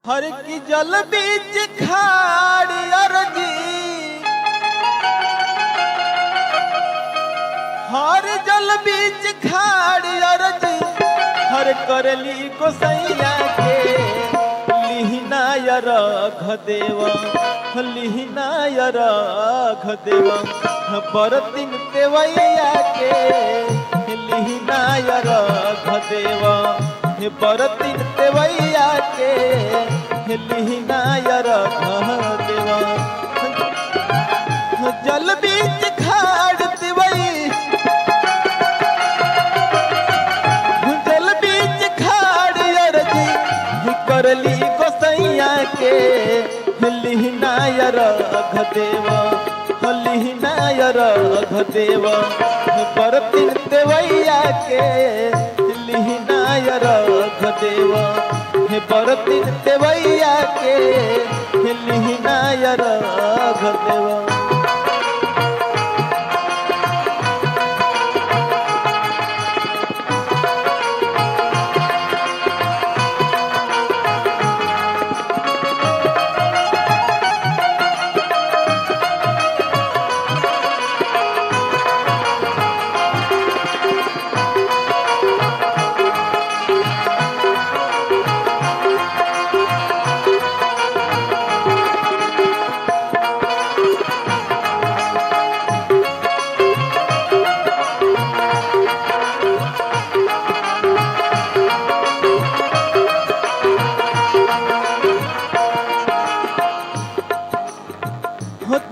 हर की जल बीच खाड़ी अरजी, हर जल बीच खाड़ी अरजी, हर करली गोसैया के लिहिना रख देवा, लिहिना रख देवा बरतिन देवैया के लिहिना रख देवा, बरतिन देवैया के लिहिना रख देवा। जल बीच खाड़ देवई, जल बीच खाड़ अरजी, करली गोसैया के लिहिना रख देवा, लिहिना रख देवा बरतिन देवैया के लिहिना रख देवा, बरतिन देवैया के लिहिना रख देवा।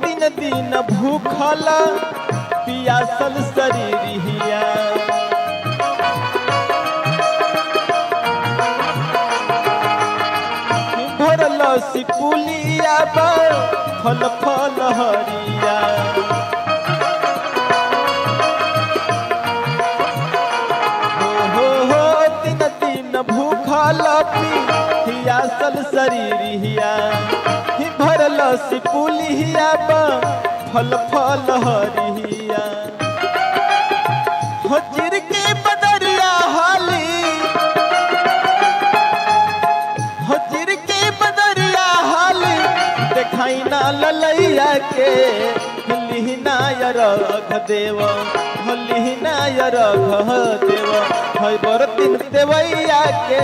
तीन दिन भूखल पियासल शरीरिया, भरल सिपुलिया फल फल हरिया, हो तीन दिन भूखल पियासल शरीरिया, भरल सिपुलिया फल फल हरिया, हो चिर के बदरिया हाली, हो चिर के बदरिया हाली, देखाई ना ललैया के लिहिना रख देवा, लिहिना रख देवा है बरतिन देवैया के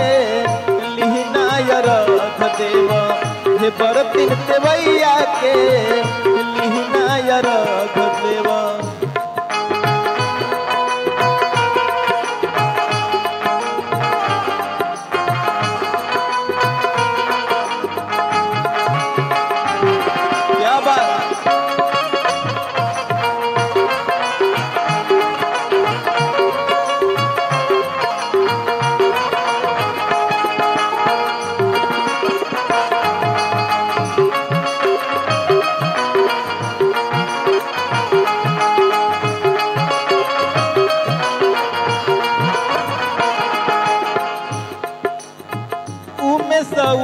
लिहिना रख देवा, बरतिन देवैया के लिहिना रख देवा। क्या बात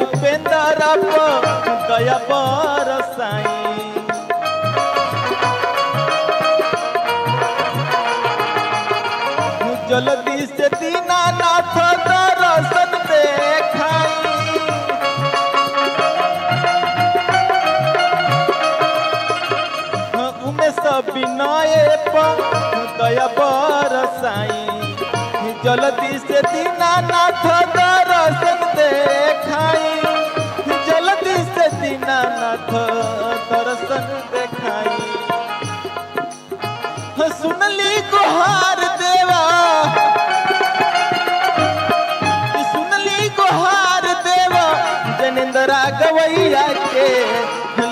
उपेंद्र दया बरसाई, जल्दी से दीनानाथ दर्शन देखाई, उमेश विनय दया बरसाई, जल्दी से दीनानाथ दर्शन देखाई, जल्दी से दीनानाथ दर्शन देखाई। सुनली गुहार देवा, सुनली गुहार देवा जनेन्द्रा गवैया के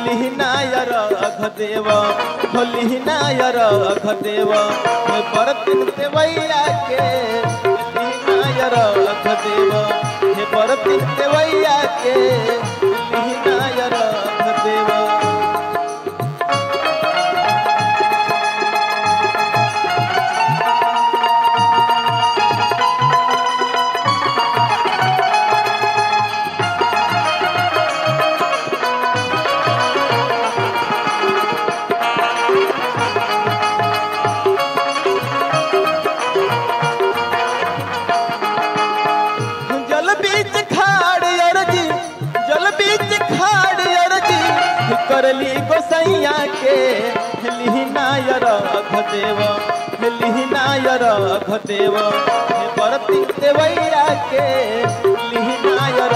लिहिना रख देवा, लिहिना रख देवा बरतिन देवैया के लिहिना रख देवा, बरतिन देवैया के लिहिना रख देवा। जल बीच खाड़ अरजी, जल सैया के लिहिनायर घदेव लिहिनायर घदेव बरती देवैया के लिहिनायर